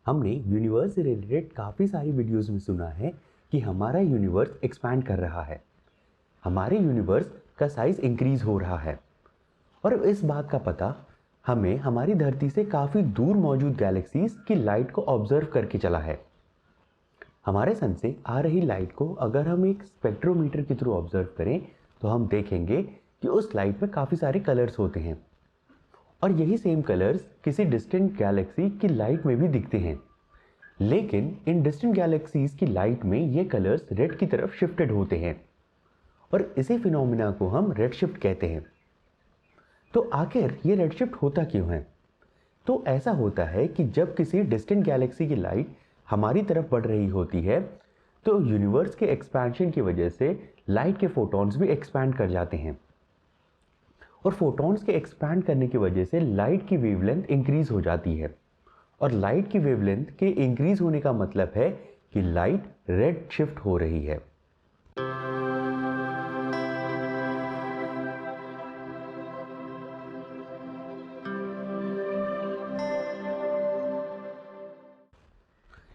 हमने यूनिवर्स से रिलेटेड काफ़ी सारी वीडियोस में सुना है कि हमारा यूनिवर्स एक्सपैंड कर रहा है, हमारे यूनिवर्स का साइज इंक्रीज हो रहा है। और इस बात का पता हमें हमारी धरती से काफ़ी दूर मौजूद गैलेक्सीज की लाइट को ऑब्जर्व करके चला है। हमारे सन से आ रही लाइट को अगर हम एक स्पेक्ट्रोमीटर के थ्रू ऑब्जर्व करें तो हम देखेंगे कि उस लाइट में काफ़ी सारे कलर्स होते हैं और यही सेम कलर्स किसी डिस्टेंट गैलेक्सी की लाइट में भी दिखते हैं। लेकिन इन डिस्टेंट गैलेक्सीज की लाइट में ये कलर्स रेड की तरफ शिफ्टेड होते हैं और इसी फिनोमिना को हम रेड शिफ्ट कहते हैं। तो आखिर ये रेड शिफ्ट होता क्यों है? तो ऐसा होता है कि जब किसी डिस्टेंट गैलेक्सी की लाइट हमारी तरफ बढ़ रही होती है तो यूनिवर्स के एक्सपेंशन की वजह से लाइट के फोटॉन्स भी एक्सपैंड कर जाते हैं और फोटॉन्स के एक्सपैंड करने की वजह से लाइट की वेवलेंथ इंक्रीज हो जाती है और लाइट की वेवलेंथ के इंक्रीज होने का मतलब है कि लाइट रेड शिफ्ट हो रही है।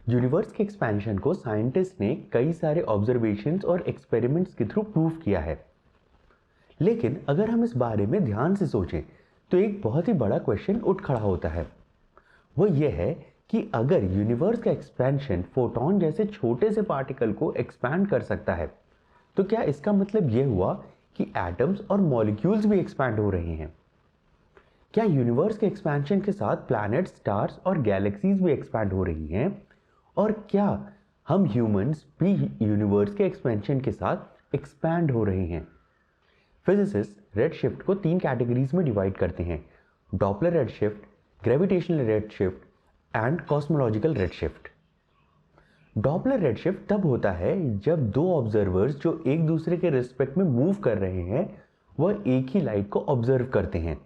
यूनिवर्स के एक्सपेंशन को साइंटिस्ट ने कई सारे ऑब्जर्वेशंस और एक्सपेरिमेंट्स के थ्रू प्रूव किया है। लेकिन अगर हम इस बारे में ध्यान से सोचें तो एक बहुत ही बड़ा क्वेश्चन उठ खड़ा होता है। वो ये है कि अगर यूनिवर्स का एक्सपेंशन फोटॉन जैसे छोटे से पार्टिकल को एक्सपैंड कर सकता है तो क्या इसका मतलब ये हुआ कि एटम्स और मॉलिक्यूल्स भी एक्सपैंड हो रहे हैं? क्या यूनिवर्स के एक्सपेंशन के साथ प्लैनेट्स, स्टार्स और गैलेक्सीज भी एक्सपैंड हो रही हैं? और क्या हम ह्यूमंस भी यूनिवर्स के एक्सपेंशन के साथ एक्सपैंड हो रहे हैं? फिजिसिस्ट रेड शिफ्ट को 3 कैटेगरीज में डिवाइड करते हैं: Doppler red shift, gravitational red shift and cosmological red shift. Doppler red shift तब होता है जब दो ऑब्जर्वर्स जो एक दूसरे के रिस्पेक्ट में मूव कर रहे हैं वह एक ही लाइट को ऑब्जर्व करते हैं।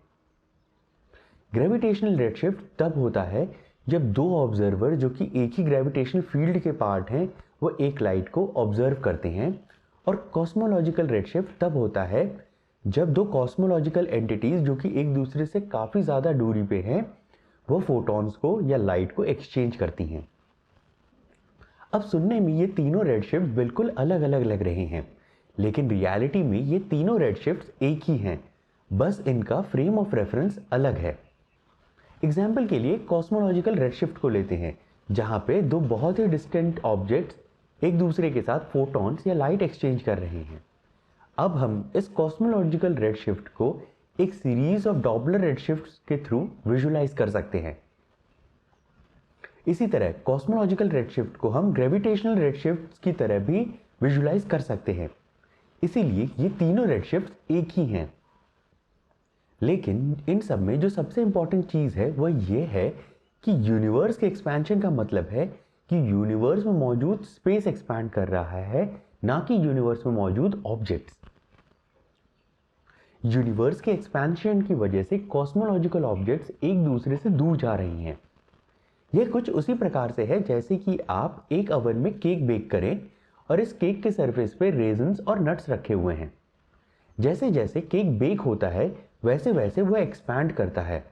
ग्रेविटेशनल रेड शिफ्ट तब होता है जब दो ऑब्जर्वर जो कि एक ही ग्रेविटेशनल फील्ड के पार्ट हैं वह एक लाइट को ऑब्जर्व करते हैं। और कॉस्मोलॉजिकल रेड शिफ्ट तब होता है जब दो कॉस्मोलॉजिकल एंटिटीज जो कि एक दूसरे से काफ़ी ज़्यादा दूरी पे हैं वो फोटॉन्स को या लाइट को एक्सचेंज करती हैं। अब सुनने में ये तीनों रेड शिफ्ट बिल्कुल अलग अलग लग रहे हैं, लेकिन रियलिटी में ये तीनों रेड शिफ्ट एक ही हैं, बस इनका फ्रेम ऑफ रेफरेंस अलग है। एग्जाम्पल के लिए कॉस्मोलॉजिकल रेड शिफ्ट को लेते हैं जहां पे दो बहुत ही डिस्टेंट ऑब्जेक्ट्स एक दूसरे के साथ फोटॉन्स या लाइट एक्सचेंज कर रहे हैं। अब हम इस कॉस्मोलॉजिकल रेड शिफ्ट को एक series of Doppler red shifts के थ्रू विजुलाइज कर सकते हैं। इसी तरह कॉस्मोलॉजिकल रेड शिफ्ट को हम ग्रेविटेशनल रेड शिफ्ट्स की तरह भी विजुलाइज कर सकते हैं। इसीलिए ये तीनों रेड शिफ्ट्स एक ही हैं। लेकिन इन सब में जो सबसे इंपॉर्टेंट चीज है वह यह है कि यूनिवर्स के एक्सपेंशन का मतलब है कि यूनिवर्स में मौजूद स्पेस एक्सपैंड कर रहा है, ना कि यूनिवर्स में मौजूद ऑब्जेक्ट्स। यूनिवर्स के एक्सपेंशन की वजह से कॉस्मोलॉजिकल ऑब्जेक्ट्स एक दूसरे से दूर जा रही हैं। यह कुछ उसी प्रकार से है जैसे कि आप एक ओवन में केक बेक करें और इस केक के सरफेस पे रेजन्स और नट्स रखे हुए हैं। जैसे जैसे केक बेक होता है वैसे वैसे वह एक्सपैंड करता है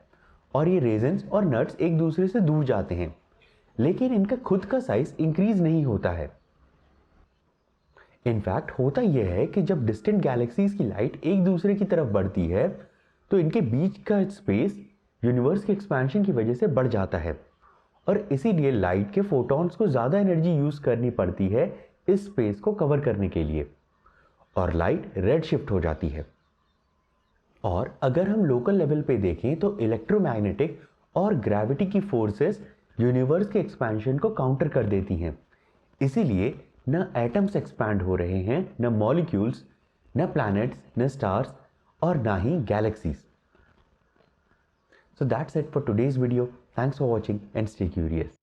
और ये रेजन्स और नट्स एक दूसरे से दूर जाते हैं, लेकिन इनका खुद का साइज इंक्रीज नहीं होता है। इनफैक्ट होता यह है कि जब डिस्टेंट गैलेक्सीज की लाइट एक दूसरे की तरफ बढ़ती है तो इनके बीच का स्पेस यूनिवर्स के एक्सपेंशन की वजह से बढ़ जाता है और इसीलिए लाइट के फोटॉन्स को ज़्यादा एनर्जी यूज करनी पड़ती है इस स्पेस को कवर करने के लिए और लाइट रेड शिफ्ट हो जाती है। और अगर हम लोकल लेवल पे देखें तो इलेक्ट्रोमैग्नेटिक और ग्रेविटी की फोर्सेस यूनिवर्स के एक्सपेंशन को काउंटर कर देती हैं। इसीलिए न एटम्स एक्सपैंड हो रहे हैं, न मॉलिक्यूल्स, न प्लैनेट्स, न स्टार्स और ना ही galaxies. So that's it for today's video. Thanks for watching and stay curious.